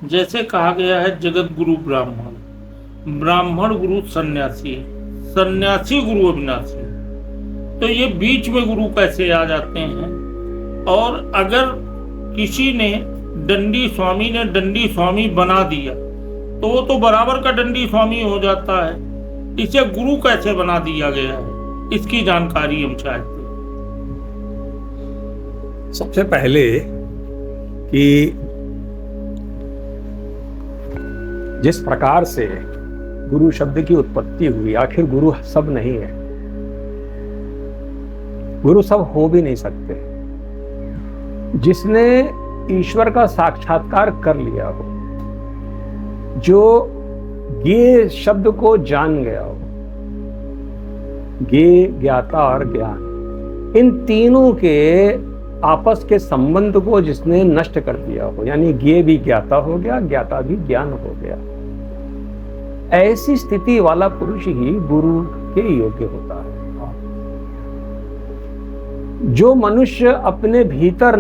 जैसे कहा गया है जगत गुरु ब्राह्मण, ब्राह्मण गुरु सन्यासी, सन्यासी गुरु अविनाशी। तो ये बीच में गुरु कैसे आ जाते हैं? और अगर किसी ने दंडी स्वामी ने दंडी स्वामी बना दिया तो वो तो बराबर का दंडी स्वामी हो जाता है। इसे गुरु कैसे बना दिया गया है, इसकी जानकारी हम चाहते हैं। सबसे पहले कि जिस प्रकार से गुरु शब्द की उत्पत्ति हुई, आखिर गुरु सब नहीं है, गुरु सब हो भी नहीं सकते। जिसने ईश्वर का साक्षात्कार कर लिया हो, जो ज्ञेय शब्द को जान गया हो, ज्ञेय, ज्ञाता और ज्ञान, इन तीनों के आपस के संबंध को जिसने नष्ट कर दिया हो, यानी ज्ञेय भी ज्ञाता हो गया, ज्ञाता भी ज्ञान हो गया, ऐसी स्थिति वाला पुरुष ही गुरु के योग्य होता है। जो मनुष्य अपने भीतर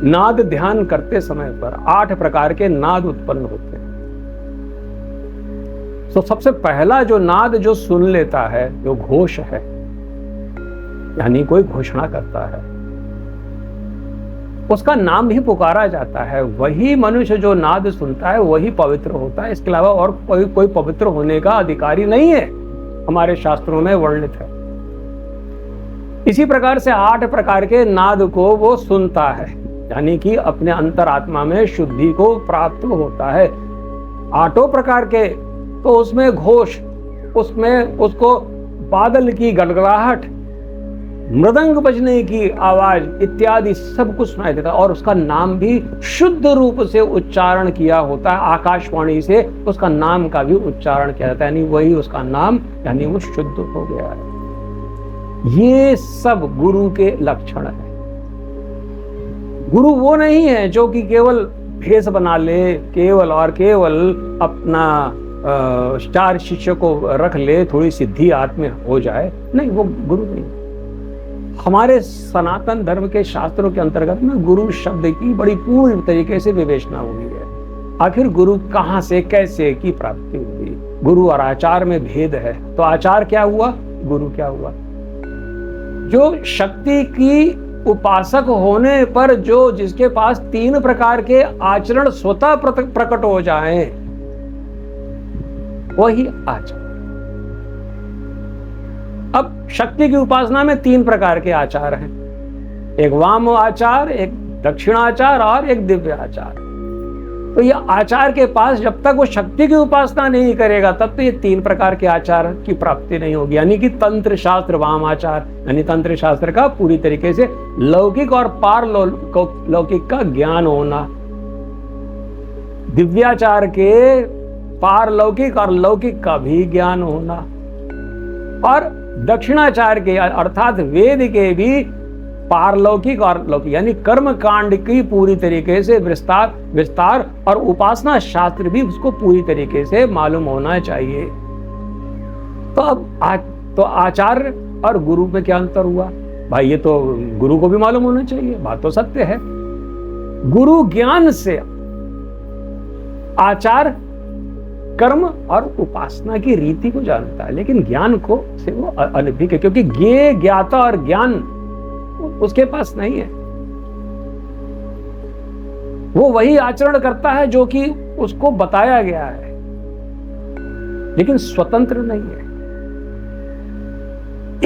नाद ध्यान करते समय पर 8 प्रकार के नाद उत्पन्न होते हैं। तो सबसे पहला जो नाद जो सुन लेता है, जो घोष है, यानी कोई घोषणा करता है, उसका नाम भी पुकारा जाता है। वही मनुष्य जो नाद सुनता है वही पवित्र होता है। इसके अलावा और कोई पवित्र होने का अधिकारी नहीं है, हमारे शास्त्रों में वर्णित है। इसी प्रकार से 8 प्रकार के नाद को वो सुनता है, यानी कि अपने अंतरात्मा में शुद्धि को प्राप्त होता है। 8 प्रकार के, तो उसमें घोष, उसमें उसको बादल की गड़गड़ाहट, मृदंग बजने की आवाज इत्यादि सब कुछ सुनाई देता है। और उसका नाम भी शुद्ध रूप से उच्चारण किया होता है, आकाशवाणी से उसका नाम का भी उच्चारण किया जाता है, यानी वही उसका नाम, यानी वो शुद्ध हो गया है। ये सब गुरु के लक्षण है। गुरु वो नहीं है जो कि केवल भेष बना ले, केवल और केवल अपना 4 शिष्य को रख ले, थोड़ी सिद्धि हाथ में हो जाए, नहीं, वो गुरु नहीं। हमारे सनातन धर्म के शास्त्रों के अंतर्गत में गुरु शब्द की बड़ी पूर्ण तरीके से विवेचना हुई है। आखिर गुरु कहां से, कैसे की प्राप्ति हुई? गुरु और आचार में भेद है, तो आचार क्या हुआ, गुरु क्या हुआ? जो शक्ति की उपासक होने पर जो जिसके पास 3 प्रकार के आचरण स्वतः प्रकट हो जाएं, वही आचार। अब शक्ति की उपासना में 3 प्रकार के आचार हैं, एक वाम आचार, एक दक्षिणाचार और एक दिव्य आचार। तो ये आचार के पास जब तक वो शक्ति की उपासना नहीं करेगा तब तो ये 3 प्रकार के आचार की प्राप्ति नहीं होगी। यानी कि तंत्र शास्त्र वाम आचार, यानी तंत्र शास्त्र का पूरी तरीके से लौकिक और पारलौकिक का ज्ञान होना, दिव्याचार के पारलौकिक और लौकिक का भी ज्ञान होना, और दक्षिणाचार के अर्थात वेद के भी पारलौकिक और लौकिक, यानी कर्म कांड की पूरी तरीके से विस्तार और उपासना शास्त्र भी उसको पूरी तरीके से मालूम होना चाहिए। तो अब आचार्य और गुरु में क्या अंतर हुआ भाई? ये तो गुरु को भी मालूम होना चाहिए, बात तो सत्य है। गुरु ज्ञान से, आचार कर्म और उपासना की रीति को जानता है, लेकिन ज्ञान को से वो अनभिज्ञ है, क्योंकि ज्ञेय, ज्ञाता और ज्ञान उसके पास नहीं है। वो वही आचरण करता है जो कि उसको बताया गया है, लेकिन स्वतंत्र नहीं है।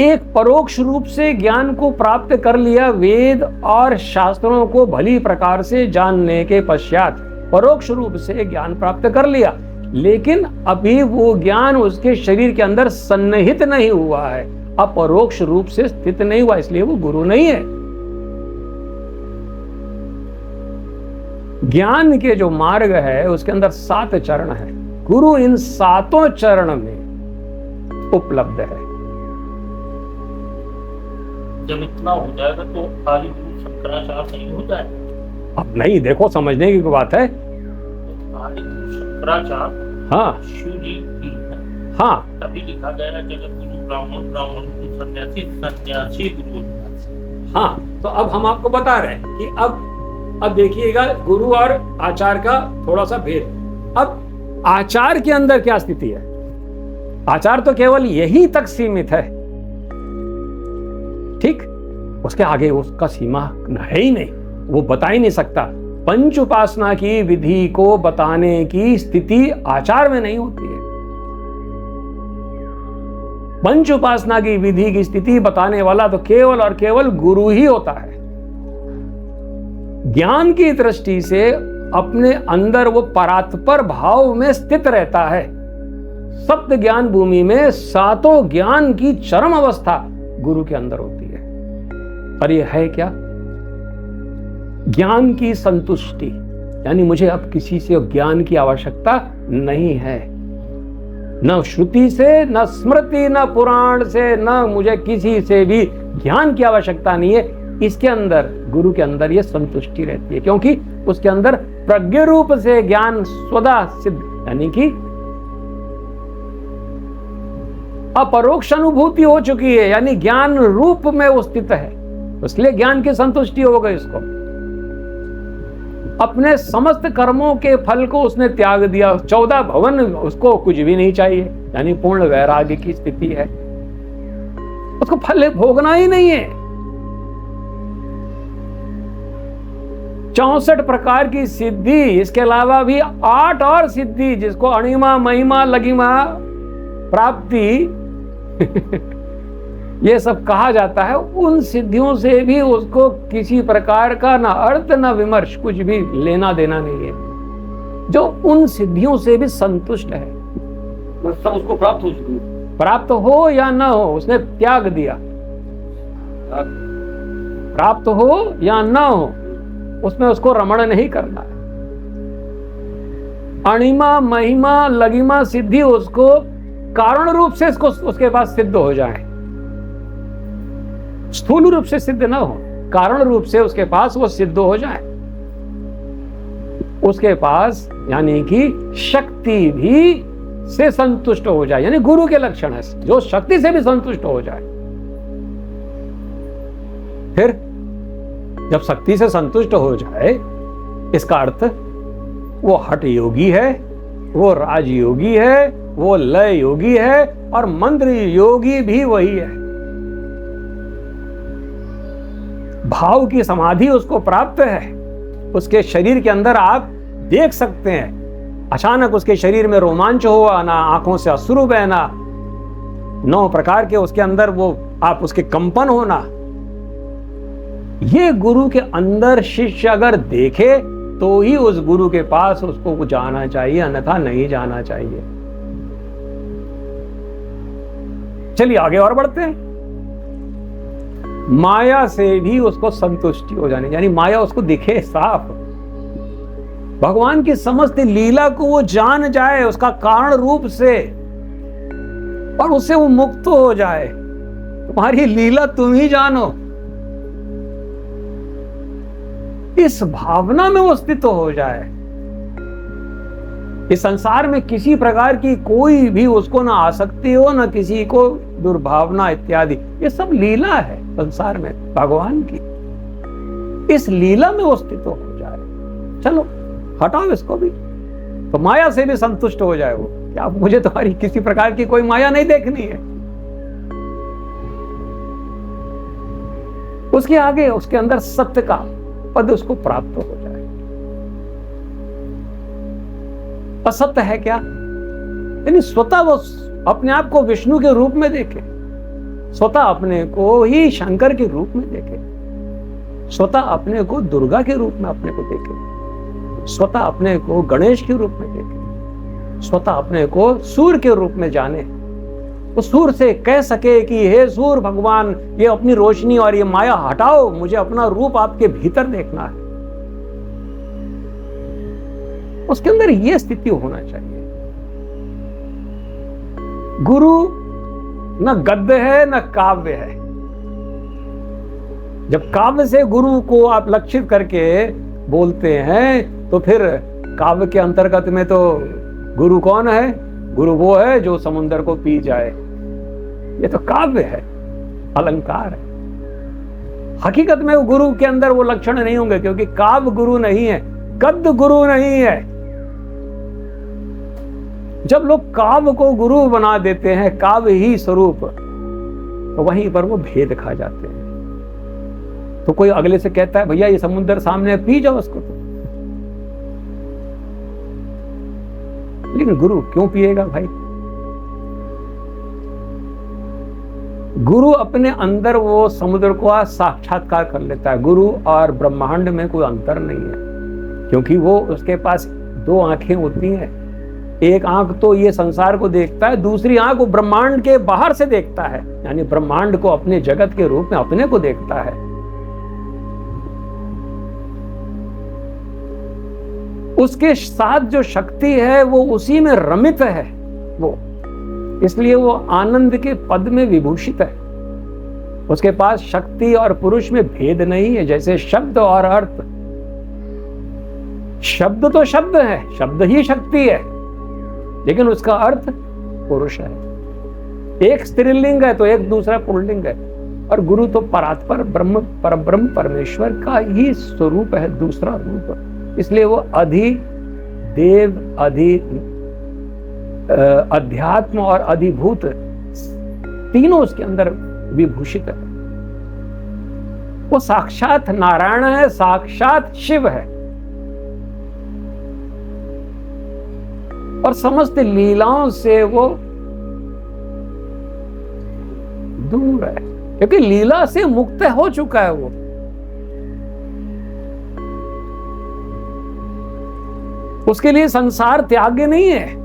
एक परोक्ष रूप से ज्ञान को प्राप्त कर लिया, वेद और शास्त्रों को भली प्रकार से जानने के पश्चात परोक्ष रूप से ज्ञान प्राप्त कर लिया, लेकिन अभी वो ज्ञान उसके शरीर के अंदर सन्निहित नहीं हुआ है, अपरोक्ष रूप से स्थित नहीं हुआ, इसलिए वो गुरु नहीं है। ज्ञान के जो मार्ग है उसके अंदर 7 चरण है। गुरु इन 7 चरण में उपलब्ध है। जब इतना हो जाएगा तो आदि गुरु शंकराचार्य नहीं हो जाए? अब नहीं, देखो समझने की बात है। आदि गुरु शंकराचार्य, हाँ, शिव जी की है, हाँ, तभी लिखा गया है जगत गुरु ब्राह्मण, ब्राह्मण गुरु सन्यासी, सन्यासी गुरु अविनाशी। हाँ। तो अब हम आपको बता रहे हैं कि अब अब देखिएगा गुरु और आचार का थोड़ा सा भेद। अब आचार के अंदर क्या स्थिति है? आचार तो केवल यही तक सीमित है, ठीक, उसके आगे उसका सीमा है ही नहीं, वो बता ही नहीं सकता। पंच उपासना की विधि को बताने की स्थिति आचार में नहीं होती है। पंच उपासना की विधि की स्थिति बताने वाला तो केवल और केवल गुरु ही होता है। ज्ञान की दृष्टि से अपने अंदर वो परात्पर भाव में स्थित रहता है। सप्त ज्ञान भूमि में सातों ज्ञान की चरम अवस्था गुरु के अंदर होती है। और ये है क्या? ज्ञान की संतुष्टि, यानी मुझे अब किसी से ज्ञान की आवश्यकता नहीं है, न श्रुति से, न स्मृति, न पुराण से, न मुझे किसी से भी ज्ञान की आवश्यकता नहीं है। इसके अंदर, गुरु के अंदर ये संतुष्टि रहती है, क्योंकि उसके अंदर प्रज्ञ रूप से ज्ञान स्वदा सिद्ध, यानी कि अपरोक्ष अनुभूति हो चुकी है, यानी ज्ञान रूप में वो स्थित है, इसलिए ज्ञान की संतुष्टि हो गई। उसको अपने समस्त कर्मों के फल को उसने त्याग दिया, 14 भवन उसको कुछ भी नहीं चाहिए, यानी पूर्ण वैराग्य की स्थिति है, उसको फल भोगना ही नहीं है। 64 प्रकार की सिद्धि, इसके अलावा भी 8 और सिद्धि, जिसको अणिमा, महिमा, लघिमा, प्राप्ति ये सब कहा जाता है, उन सिद्धियों से भी उसको किसी प्रकार का ना अर्थ ना विमर्श, कुछ भी लेना देना नहीं है। जो उन सिद्धियों से भी संतुष्ट है, सब उसको प्राप्त हो चुकी, प्राप्त हो या ना हो, उसने त्याग दिया। प्राप्त हो या ना हो, उसमें उसको रमण नहीं करना है। अणिमा, महिमा, लघिमा सिद्धि उसको कारण रूप से इसको उसके पास सिद्ध हो जाए, स्थूल रूप से सिद्ध ना हो, कारण रूप से उसके पास वो सिद्ध हो जाए। उसके पास यानी कि शक्ति भी से संतुष्ट हो जाए, यानी गुरु के लक्षण है, जो शक्ति से भी संतुष्ट हो जाए। फिर जब शक्ति से संतुष्ट हो जाए, इसका अर्थ वो हठ योगी है, वो राजयोगी है, वो लय योगी है, और मंत्र योगी भी वही है। भाव की समाधि उसको प्राप्त है। उसके शरीर के अंदर आप देख सकते हैं, अचानक उसके शरीर में रोमांच हो आना, आंखों से अश्रु बहना, 9 प्रकार के उसके अंदर वो आप उसके कंपन होना, ये गुरु के अंदर शिष्य अगर देखे तो ही उस गुरु के पास उसको जाना चाहिए, अन्यथा नहीं जाना चाहिए। चलिए आगे और बढ़ते हैं। माया से भी उसको संतुष्टि हो जानी, यानी माया उसको दिखे साफ, भगवान की समस्त लीला को वो जान जाए उसका कारण रूप से, और उससे वो मुक्त हो जाए। तुम्हारी लीला तुम ही जानो, इस भावना में वो स्थित हो जाए। इस संसार में किसी प्रकार की कोई भी उसको ना आसक्ति हो, ना किसी को दुर्भावना इत्यादि, ये सब लीला है संसार में भगवान की। इस लीला में वो स्थित हो जाए। चलो हटाओ इसको भी, तो माया से भी संतुष्ट हो जाए वो, क्या मुझे तुम्हारी किसी प्रकार की कोई माया नहीं देखनी है। उसके आगे उसके अंदर सत्य का पद उसको प्राप्त हो जाए। असत्य है क्या? यानी स्वतः वो अपने आप को विष्णु के रूप में देखे, स्वतः अपने को ही शंकर के रूप में देखे, स्वतः अपने को दुर्गा के रूप में अपने को देखे, स्वतः अपने को गणेश के रूप में देखे, स्वतः अपने को सूर्य के रूप में जाने, वो सूर्य से कह सके कि हे सूर्य भगवान, ये अपनी रोशनी और ये माया हटाओ, मुझे अपना रूप आपके भीतर देखना है। उसके अंदर यह स्थिति होना चाहिए। गुरु न गद्य है न काव्य है। जब काव्य से गुरु को आप लक्षित करके बोलते हैं तो फिर काव्य के अंतर्गत में तो गुरु कौन है? गुरु वो है जो समुद्र को पी जाए, ये तो काव्य है, अलंकार है। हकीकत में वो गुरु के अंदर वो लक्षण नहीं होंगे, क्योंकि काव्य गुरु नहीं है, गद्य गुरु नहीं है। जब लोग काव्य को गुरु बना देते हैं, काव्य ही स्वरूप, तो वहीं पर वो भेद खा जाते हैं। तो कोई अगले से कहता है भैया ये समुद्र सामने है, पी जाओ उसको तो। लेकिन गुरु क्यों पिएगा भाई? गुरु अपने अंदर वो समुद्र को साक्षात्कार कर लेता है। गुरु और ब्रह्मांड में कोई अंतर नहीं है, क्योंकि वो उसके पास दो आंखें होती हैं। एक आंख तो ये संसार को देखता है, दूसरी आंख वो ब्रह्मांड के बाहर से देखता है, यानी ब्रह्मांड को अपने जगत के रूप में अपने को देखता है। उसके साथ जो शक्ति है वो उसी में रमित है वो, इसलिए वो आनंद के पद में विभूषित है। उसके पास शक्ति और पुरुष में भेद नहीं है। जैसे शब्द और अर्थ, शब्द तो शब्द है, शब्द ही शक्ति है, लेकिन उसका अर्थ पुरुष है। एक स्त्रीलिंग है तो एक दूसरा पुल्लिंग है। और गुरु तो परात्पर ब्रह्म, परब्रह्म परमेश्वर का ही स्वरूप है, दूसरा रूप। इसलिए वो अधिदेव, अध्यात्म और अधिभूत, तीनों उसके अंदर विभूषित है। वो साक्षात नारायण है, साक्षात शिव है, और समस्त लीलाओं से वो दूर है, क्योंकि लीला से मुक्त हो चुका है वो। उसके लिए संसार त्याग्य नहीं है।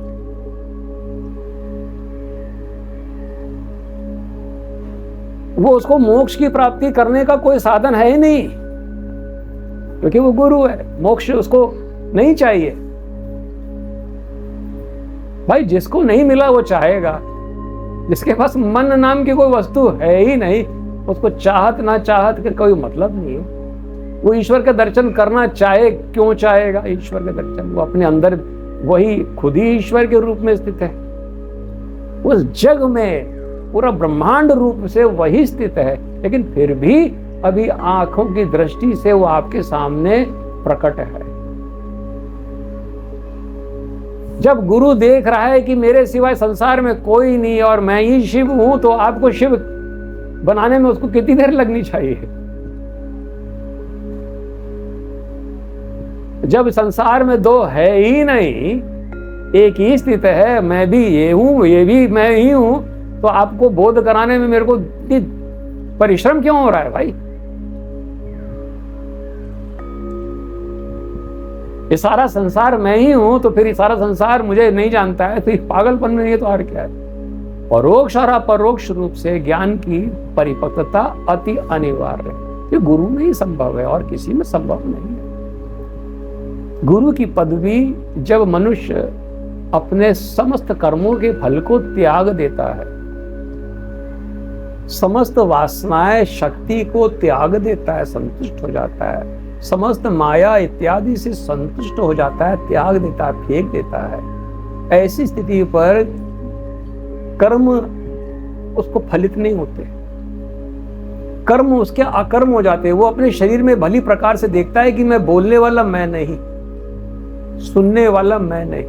वो उसको मोक्ष की प्राप्ति करने का कोई साधन है ही नहीं, क्योंकि वो गुरु है। मोक्ष उसको नहीं चाहिए भाई। जिसको नहीं मिला वो चाहेगा, जिसके पास मन नाम की कोई वस्तु है ही नहीं, उसको चाहत ना चाहत के कोई मतलब नहीं है। वो ईश्वर के दर्शन करना चाहे, क्यों चाहेगा ईश्वर के दर्शन? वो अपने अंदर वही खुद ही ईश्वर के रूप में स्थित है। उस जग में पूरा ब्रह्मांड रूप से वही स्थित है, लेकिन फिर भी अभी आंखों की दृष्टि से वो आपके सामने प्रकट है। जब गुरु देख रहा है कि मेरे सिवाय संसार में कोई नहीं और मैं ही शिव हूं, तो आपको शिव बनाने में उसको कितनी देर लगनी चाहिए? जब संसार में दो है ही नहीं, एक ही स्थित है, मैं भी ये हूं, ये भी मैं ही हूं, तो आपको बोध कराने में मेरे को परिश्रम क्यों हो रहा है भाई? ये सारा संसार मैं ही हूं, तो फिर ये सारा संसार मुझे नहीं जानता है, तो ये पागलपन में ये तो और क्या है? परोक्ष और अपरोक्ष रूप से ज्ञान की परिपक्वता अति अनिवार्य है। ये गुरु में ही संभव है और किसी में संभव नहीं है। गुरु की पदवी जब मनुष्य अपने समस्त कर्मों के फल को त्याग देता है, समस्त वासनाएं शक्ति को त्याग देता है, संतुष्ट हो जाता है, समस्त माया इत्यादि से संतुष्ट हो जाता है, त्याग देता है, फेंक देता है, ऐसी स्थिति पर कर्म उसको फलित नहीं होते। कर्म उसके अकर्म हो जाते हैं। वो अपने शरीर में भली प्रकार से देखता है कि मैं बोलने वाला मैं नहीं, सुनने वाला मैं नहीं,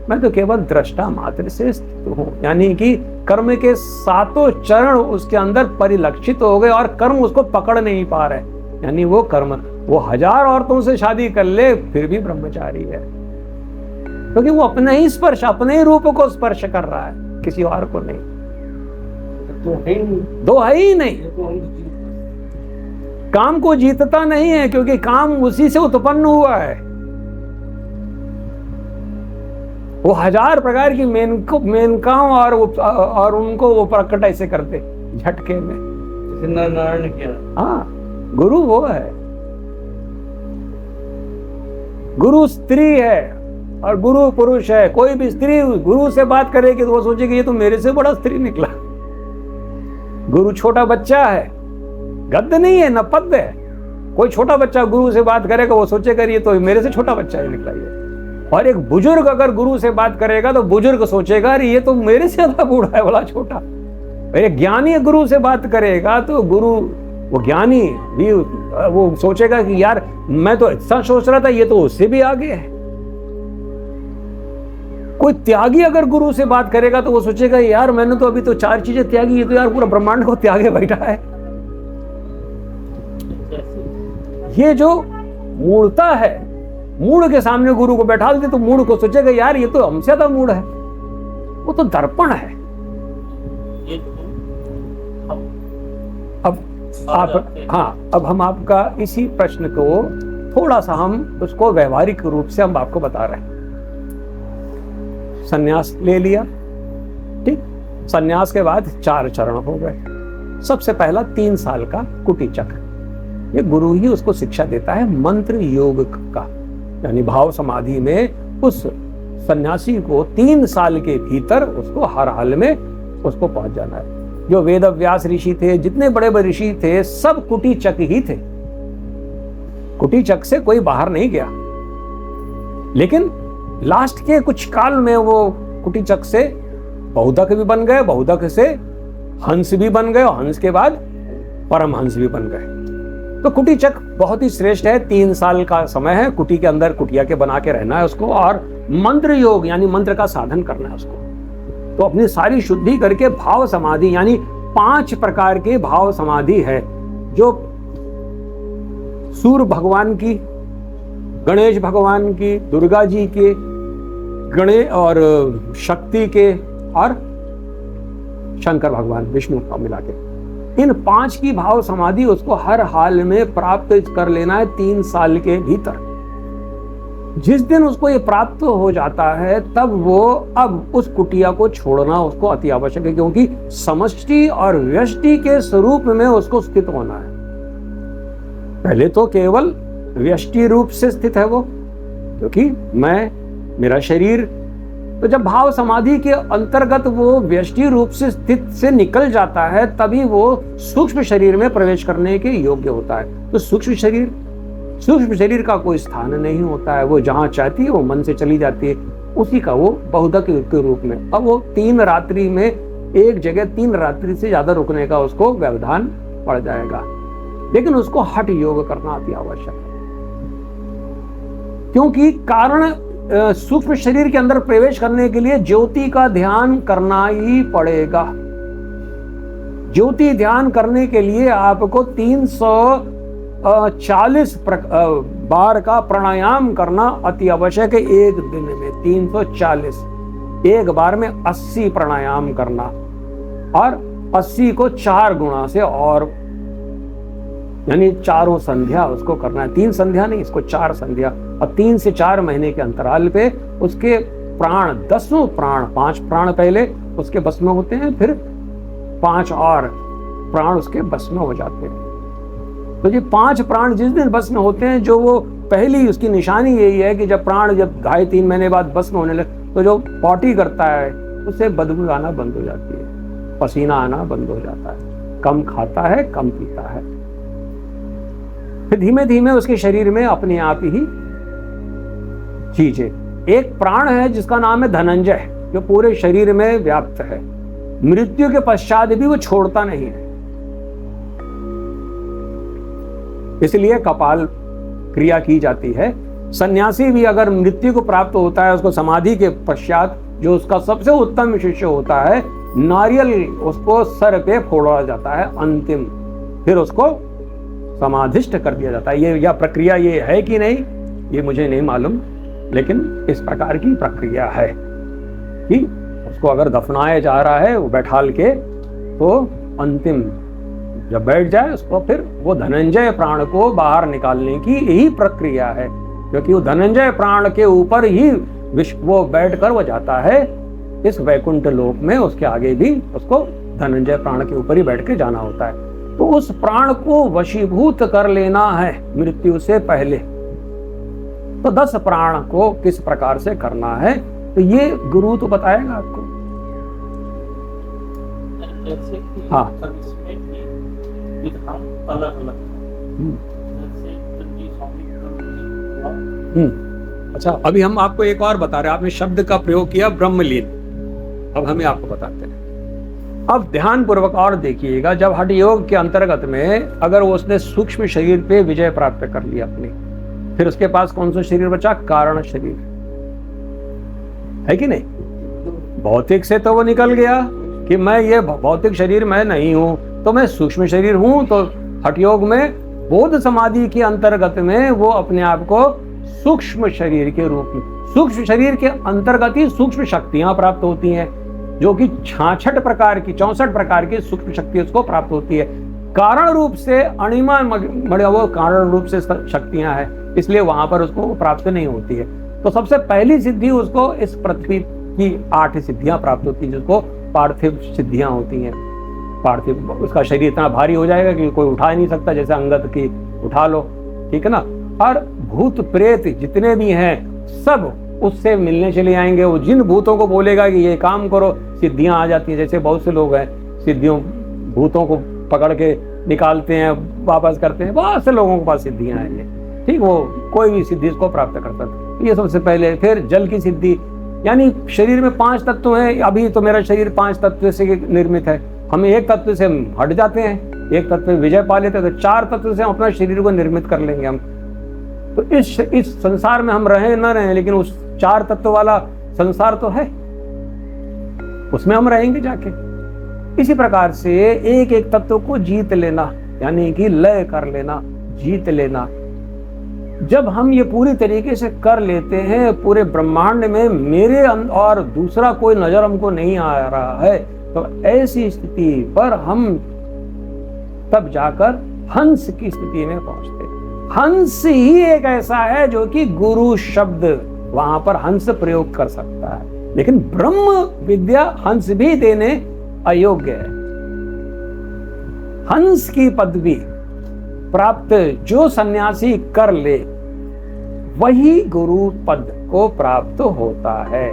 मैं तो केवल दृष्टा मात्र से स्थित हूं। यानी कि कर्म के सातों चरण उसके अंदर परिलक्षित हो गए और कर्म उसको पकड़ नहीं पा रहे। यानी वो कर्म, वो 1000 औरतों से शादी कर ले फिर भी ब्रह्मचारी है, क्योंकि वो अपने ही स्पर्श, अपने ही रूप को स्पर्श कर रहा है, किसी और को नहीं। दो है ही नहीं। काम को जीतता नहीं है, क्योंकि काम उसी से उत्पन्न हुआ है। वो 1000 प्रकार की मेनकाओं और उनको वो प्रकट ऐसे करते झटके में। नारायण क्या? हाँ, गुरु वो है। गुरु स्त्री है और गुरु पुरुष है। कोई भी स्त्री गुरु से बात करेगी तो वो सोचेगी ये तो मेरे से बड़ा स्त्री निकला। गुरु छोटा बच्चा है, गद्य नहीं है, न पद्य है। कोई छोटा बच्चा गुरु से बात करेगा वो सोचेगा ये तो मेरे से छोटा बच्चा ही निकला ये। और एक बुजुर्ग अगर गुरु से बात करेगा तो बुजुर्ग सोचेगा ये तो मेरे से ज्यादा बूढ़ा है, बड़ा छोटा। एक ज्ञानी गुरु से बात करेगा तो गुरु वो ज्ञानी भी वो सोचेगा कि यार मैं तो ऐसा सोच रहा था, ये तो उससे भी आगे है। कोई त्यागी अगर गुरु से बात करेगा तो वो सोचेगा यार मैंने तो अभी तो 4 चीजें त्यागी, ये तो यार पूरा ब्रह्मांड को त्यागे बैठा है। ये जो मूढ़ता है, मूढ़ के सामने गुरु को बैठा दे तो मूढ़ को सोचेगा यार ये तो हमसे ज्यादा मूढ़ है। वो तो दर्पण है। ये तो अब आप, हाँ, अब हम आपका इसी प्रश्न को थोड़ा सा हम उसको व्यवहारिक रूप से हम आपको बता रहे हैं। संन्यास ले लिया, ठीक। संन्यास के बाद 4 चरण हो गए। सबसे पहला 3 साल का कुटी चक्र, ये गुरु ही उसको शिक्षा देता है मंत्र योग का, यानी भाव समाधि में उस सन्यासी को 3 साल के भीतर उसको हर हाल में उसको पहुंच जाना है। जो वेद व्यास ऋषि थे, जितने बड़े बड़े ऋषि थे, सब कुटी चक ही थे। कुटी चक से कोई बाहर नहीं गया। लेकिन लास्ट के कुछ काल में वो कुटी चक से बहुधक भी बन गए, बहुधक से हंस भी बन गए, और हंस के बाद परमहंस भी बन गए। तो कुटी चक बहुत ही श्रेष्ठ है। 3 साल का समय है, कुटी के अंदर कुटिया के बना के रहना है उसको, और मंत्र योग यानी मंत्र का साधन करना है उसको। तो अपनी सारी शुद्धि करके भाव समाधि, यानी 5 प्रकार के भाव समाधि है, जो सूर्य भगवान की, गणेश भगवान की, दुर्गा जी के, गणेश और शक्ति के, और शंकर भगवान विष्णु का मिला के, इन 5 की भाव समाधि उसको हर हाल में प्राप्त कर लेना है 3 साल के भीतर। जिस दिन उसको ये प्राप्त हो जाता है तब वो अब उस कुटिया को छोड़ना उसको अति आवश्यक है, क्योंकि समष्टि और व्यष्टि के स्वरूप में उसको स्थित होना है। पहले तो केवल व्यष्टि रूप से स्थित है वो, क्योंकि मैं, मेरा शरीर। तो जब भाव समाधि के अंतर्गत वो व्यष्टि रूप से स्थित से निकल जाता है तभी वो सूक्ष्म शरीर में प्रवेश करने के योग्य होता है। तो सूक्ष्म शरीर का कोई स्थान नहीं होता है, वो जहां चाहती है वो मन से चली जाती है, उसी का वो बहुधक के रूप में। अब वो 3 रात्रि में एक जगह 3 रात्रि से ज्यादा रुकने का उसको व्यवधान पड़ जाएगा, लेकिन उसको हठ योग करना अति आवश्यक है। क्योंकि कारण सूक्ष्म शरीर के अंदर प्रवेश करने के लिए ज्योति का ध्यान करना ही पड़ेगा। ज्योति ध्यान करने के लिए आपको 340 बार का प्राणायाम करना अति आवश्यक है। एक दिन में 340, एक बार में 80 प्राणायाम करना, और 80 को 4 गुणा से, और यानी 4 संध्या उसको करना है। 3 संध्या नहीं, इसको 4 संध्या, और 3 से 4 महीने के अंतराल पे उसके प्राण, 10 प्राण, 5 प्राण पहले उसके बस में होते हैं, फिर 5 और प्राण उसके बस में हो जाते हैं। तो ये 5 प्राण जिस दिन बस में होते हैं, जो वो पहली उसकी निशानी यही है कि जब प्राण जब 2.5-3 महीने बाद बस में होने लगे तो जो पॉटी करता है उससे बदबू आना बंद हो जाती है, पसीना आना बंद हो जाता है, कम खाता है, कम पीता है। फिर धीमे धीमे उसके शरीर में अपने आप ही चीजें, एक प्राण है जिसका नाम है धनंजय, जो पूरे शरीर में व्याप्त है। मृत्यु के पश्चात भी वो छोड़ता नहीं है, इसलिए कपाल क्रिया की जाती है। सन्यासी भी अगर मृत्यु को प्राप्त होता है, उसको समाधि के पश्चात जो उसका सबसे उत्तम शिष्य होता है, नारियल उसको सर पे फोड़ा जाता है अंतिम, फिर उसको समाधिष्ट कर दिया जाता है। ये यह प्रक्रिया ये है कि नहीं ये मुझे नहीं मालूम, लेकिन इस प्रकार की प्रक्रिया है कि उसको अगर दफनाया जा रहा है वो बैठाल के, तो अंतिम जब बैठ जाए उसको फिर वो धनंजय प्राण को बाहर निकालने की यही प्रक्रिया है, क्योंकि वो धनंजय प्राण के ऊपर ही वो बैठ कर वो जाता है इस वैकुंठ लोक में। उसके आगे भी उसको धनंजय प्राण के ऊपर ही बैठ के जाना होता है। तो उस प्राण को वशीभूत कर लेना है मृत्यु से पहले। तो 10 प्राण को किस प्रकार से करना है, तो ये गुरु तो बताएगा आपको। जैसे कि हाँ, इसमें भी विधान अलग अलग है। जैसे दंडी स्वामी अच्छा, अभी हम आपको एक और बता रहे हैं। आपने शब्द का प्रयोग किया ब्रह्मलीन, अब हमें आपको बताते हैं। अब ध्यान पूर्वक और देखिएगा, जब हठ योग के अंतर्गत में अगर उसने सूक्ष्म शरीर पे विजय प्राप्त कर लिया अपनी, फिर उसके पास कौन सा शरीर बचा? कारण शरीर, है कि नहीं? भौतिक से तो वो निकल गया कि मैं ये भौतिक शरीर मैं नहीं हूं, तो मैं सूक्ष्म शरीर हूं। तो हठ योग में बोध समाधि के अंतर्गत में वो अपने आप को सूक्ष्म शरीर के रूप में, सूक्ष्म शरीर के अंतर्गत ही सूक्ष्म शक्तियां प्राप्त होती हैं, जो कि 66 प्रकार की 64 प्रकार की सूक्ष्म शक्ति उसको प्राप्त होती है। कारण रूप से अणिमा मड़े वो कारण रूप से शक्तियां हैं, इसलिए वहां पर उसको प्राप्त नहीं होती है। तो सबसे पहली सिद्धि उसको इस पृथ्वी की 8 सिद्धियां प्राप्त होती है, जिसको पार्थिव सिद्धियां होती हैं। पार्थिव, उसका शरीर इतना भारी हो जाएगा कि कोई उठा ही नहीं सकता, जैसे अंगद की उठा लो, ठीक है ना। और भूत प्रेत जितने भी हैं सब उससे मिलने चले आएंगे। वो जिन भूतों को बोलेगा कि ये काम करो, सिद्धियां आ जाती हैं। जैसे बहुत से लोग हैं सिद्धियों, भूतों को पकड़ के निकालते हैं, वापस करते हैं, बहुत से लोगों के पास सिद्धियां हैं, ठीक। वो कोई भी सिद्धि इसको प्राप्त कर सकता है। ये सबसे पहले। फिर जल की सिद्धि, यानी शरीर में 5 तत्व हैं। अभी तो मेरा शरीर 5 तत्व से निर्मित है, हम एक तत्व से हट जाते हैं, एक तत्व में विजय पा लेते हैं, तो 4 तत्व से हम अपना शरीर को निर्मित कर लेंगे हम। तो इस संसार में हम रहे न रहे, लेकिन उस 4 तत्व वाला संसार तो है, उसमें हम रहेंगे जाके। इसी प्रकार से एक एक तत्व को जीत लेना, यानी कि लय कर लेना, जीत लेना। जब हम ये पूरी तरीके से कर लेते हैं, पूरे ब्रह्मांड में मेरे और दूसरा कोई नजर हमको नहीं आ रहा है, तो ऐसी स्थिति पर हम तब जाकर हंस की स्थिति में पहुंचते हैं। हंस ही एक ऐसा है जो कि गुरु शब्द वहां पर हंस प्रयोग कर सकता है, लेकिन ब्रह्म विद्या हंस भी देने अयोग्य है। हंस की पदवी प्राप्त जो सन्यासी कर ले, वही गुरु पद को प्राप्त होता है।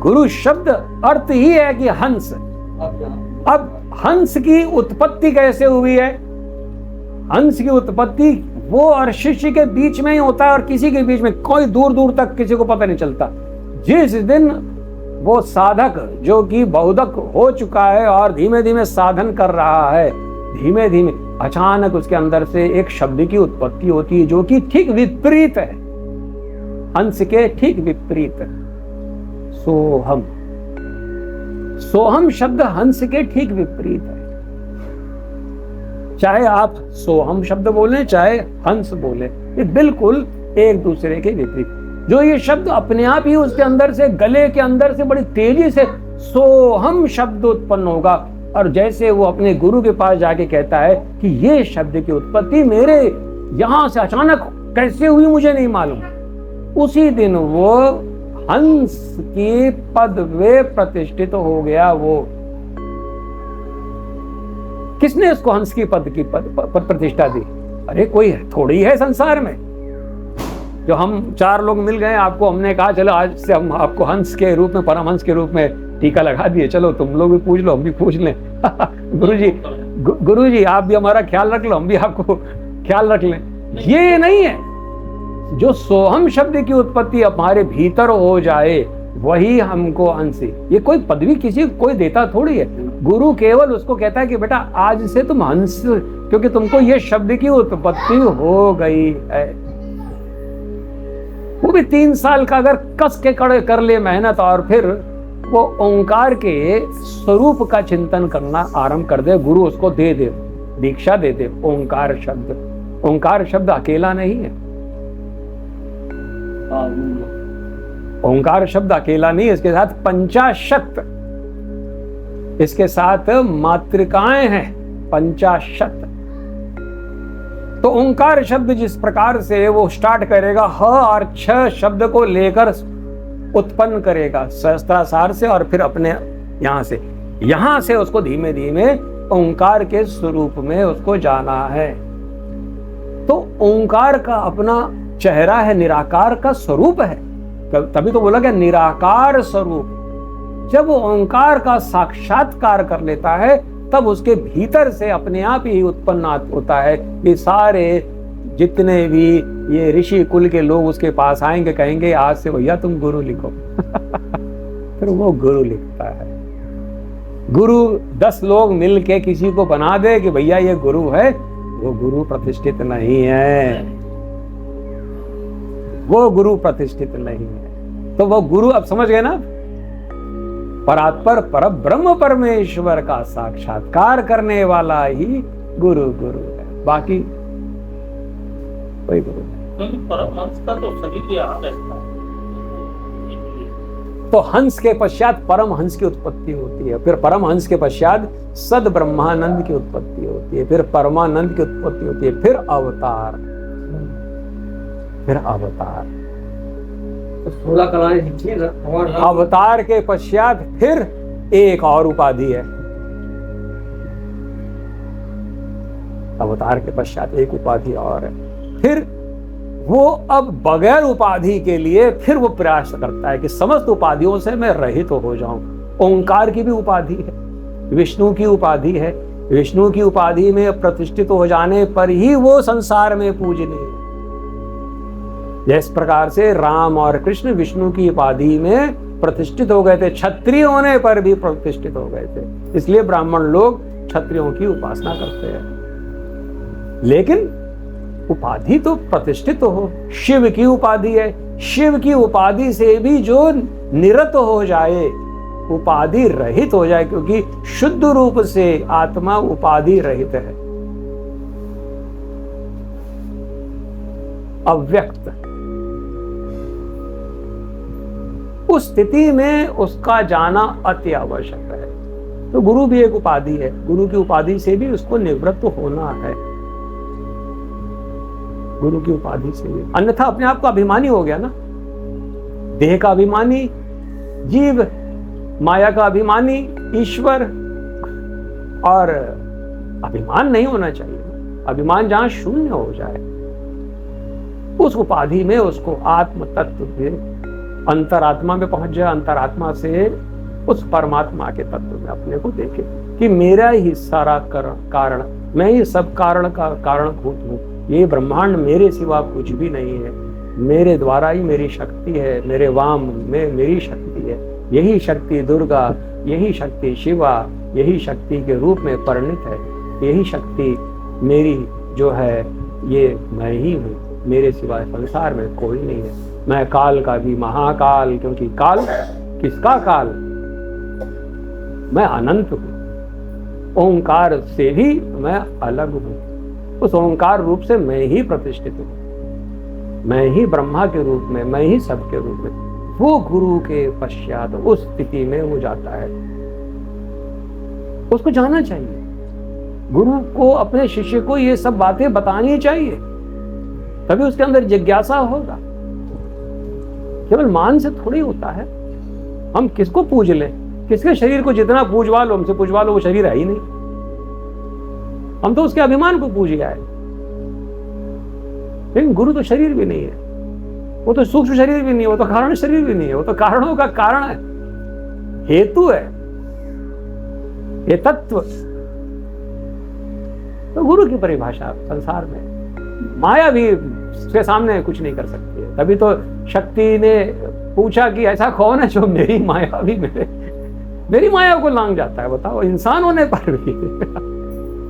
गुरु शब्द अर्थ ही है कि हंस। अब हंस की उत्पत्ति कैसे हुई है? हंस की उत्पत्ति वो और शिष्य के बीच में ही होता है, और किसी के बीच में, कोई दूर दूर तक किसी को पता नहीं चलता। जिस दिन वो साधक जो कि बहुधक हो चुका है और धीमे धीमे साधन कर रहा है, धीमे धीमे अचानक उसके अंदर से एक शब्द की उत्पत्ति होती है, जो कि ठीक विपरीत है, हंस के ठीक विपरीत। सोहम, सोहम शब्द हंस के ठीक विपरीत है। चाहे आप सोहम शब्द बोलें, चाहे हंस बोले, ये बिल्कुल एक दूसरे के विपरीत। जो ये शब्द अपने आप ही उसके अंदर से, गले के अंदर से बड़ी तेजी से सोहम शब्द उत्पन्न होगा, और जैसे वो अपने गुरु के पास जाके कहता है कि ये शब्द की उत्पत्ति मेरे यहां से अचानक कैसे हुई मुझे नहीं मालूम, उसी दिन वो हंस की पद में प्रतिष्ठित हो गया। वो किसने इसको हंस की पद की प्रतिष्ठा दी? अरे कोई थोड़ी है संसार में। जो हम 4 लोग मिल गए, आपको हमने कहा चलो आज से हम आपको हंस के रूप में, परमहंस के रूप में टीका लगा दिए, चलो तुम लोग भी पूछ लो, हम भी पूछ लें। गुरुजी आप भी हमारा ख्याल रख लो, हम भी आपको ख्याल रख लें। ये नहीं है। जो सोहम शब्द की उत्पत्ति हमारे भीतर हो जाए, वही हमको हंसी। ये कोई पदवी किसी कोई देता थोड़ी है। गुरु केवल उसको कहता है कि बेटा आज से तुम हंस, क्योंकि तुमको ये शब्द की उत्पत्ति हो गई है। वो भी 3 साल का अगर कस के कर ले मेहनत, और फिर वो ओंकार के स्वरूप का चिंतन करना आरंभ कर दे, गुरु उसको दे दे, दीक्षा दे दे ओंकार शब्द। ओंकार शब्द अकेला नहीं है, ओंकार शब्द अकेला नहीं, इसके साथ पंचाशत, इसके साथ मातृकाएं हैं, पंचाशत। तो ओंकार शब्द जिस प्रकार से वो स्टार्ट करेगा, ह और छ शब्द को लेकर उत्पन्न करेगा सहस्त्रासार से, और फिर अपने यहां से उसको धीमे धीमे ओंकार के स्वरूप में उसको जाना है। तो ओंकार का अपना चेहरा है, निराकार का स्वरूप है, तभी तो बोला गया निराकार स्वरूप। जब वो ओंकार का साक्षात्कार कर लेता है, तब उसके भीतर से अपने आप ही उत्पन्न होता है। ये सारे जितने भी ये ऋषि कुल के लोग उसके पास आएंगे, कहेंगे आज से भैया तुम गुरु लिखो। फिर वो गुरु लिखता है। गुरु 10 लोग मिलके किसी को बना दे कि भैया ये गुरु है, वो गुरु प्रतिष्ठित नहीं है, वो गुरु प्रतिष्ठित नहीं है। तो वो गुरु, अब समझ गए ना, परात्पर पर ब्रह्म परमेश्वर का साक्षात्कार करने वाला ही गुरु गुरु है, बाकी कोई गुरु नहीं। क्योंकि परमहंस का तो शरीर यहाँ रहता है। तो हंस के पश्चात परम हंस की उत्पत्ति होती है, फिर परम हंस के पश्चात सद ब्रह्मानंद की उत्पत्ति होती है, फिर परमानंद की उत्पत्ति होती है, फिर अवतार, फिर अवतार। तो 16 कलाएं दिखी और अवतार के पश्चात फिर एक और उपाधि है, अवतार के पश्चात एक उपाधि और है। फिर वो अब बगैर उपाधि के लिए फिर वो प्रयास करता है कि समस्त उपाधियों से मैं रहित हो जाऊं। ओंकार की भी उपाधि है, विष्णु की उपाधि है, विष्णु की उपाधि में प्रतिष्ठित हो जाने पर ही वो संसार में पूजनीय है। जिस प्रकार से राम और कृष्ण विष्णु की उपाधि में प्रतिष्ठित हो गए थे, क्षत्रिय होने पर भी प्रतिष्ठित हो गए थे, इसलिए ब्राह्मण लोग क्षत्रियों की उपासना करते हैं। लेकिन उपाधि तो प्रतिष्ठित हो, शिव की उपाधि है, शिव की उपाधि से भी जो निरत हो जाए, उपाधि रहित हो जाए, क्योंकि शुद्ध रूप से आत्मा उपाधि रहित है, अव्यक्त। उस स्थिति में उसका जाना अति आवश्यक है। तो गुरु भी एक उपाधि है, गुरु की उपाधि से भी उसको निवृत्त होना है, गुरु की उपाधि से भी, अन्यथा अपने आप का अभिमानी हो गया ना, देह का अभिमानी, जीव, माया का अभिमानी, ईश्वर। और अभिमान नहीं होना चाहिए, अभिमान जहां शून्य हो जाए, उस उपाधि में उसको आत्म तत्व के अंतरात्मा में पहुंच जाए, अंतरात्मा से उस परमात्मा के तत्व में अपने को देखे कि मेरा ही सारा कारण, मैं ही सब कारण का कारणभूत हूँ, ये ब्रह्मांड मेरे सिवा कुछ भी नहीं है, मेरे द्वारा ही मेरी शक्ति है, मेरे वाम में मेरी शक्ति है, यही शक्ति दुर्गा, यही शक्ति शिवा, यही शक्ति के रूप में परिणित है, यही शक्ति मेरी जो है ये मैं ही हूँ, मेरे सिवाय संसार में कोई नहीं है। मैं काल का भी महाकाल, क्योंकि काल किसका काल, मैं अनंत हूँ, ओंकार से भी मैं अलग हूँ, उस ओंकार रूप से मैं ही प्रतिष्ठित हूँ, मैं ही ब्रह्मा के रूप में, मैं ही सब के रूप में। वो गुरु के पश्चात उस स्थिति में वो जाता है, उसको जाना चाहिए। गुरु को, अपने शिष्य को ये सब बातें बतानी चाहिए, तभी उसके अंदर जिज्ञासा होगा। केवल मान से थोड़ी होता है। हम किसको पूज लें, किसके शरीर को जितना पूजवा लो, हमसे पूजवा लो, वो शरीर है ही नहीं। हम तो उसके अभिमान को पूज गए। लेकिन गुरु तो शरीर भी नहीं है, वो तो सूक्ष्म शरीर भी नहीं है, वो तो कारण शरीर भी नहीं है, वो तो कारणों का कारण है, हेतु है, ये तत्व। तो गुरु की परिभाषा संसार में माया भी उसके सामने कुछ नहीं कर सकती है। तभी तो शक्ति ने पूछा कि ऐसा कौन है जो मेरी माया भी मेरी माया को लांग जाता है, बताओ, इंसान होने पर भी।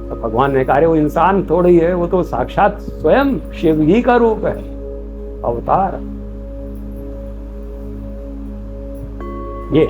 तो भगवान ने कहा वो इंसान थोड़ी है, वो तो साक्षात स्वयं शिव ही का रूप है, अवतार। ये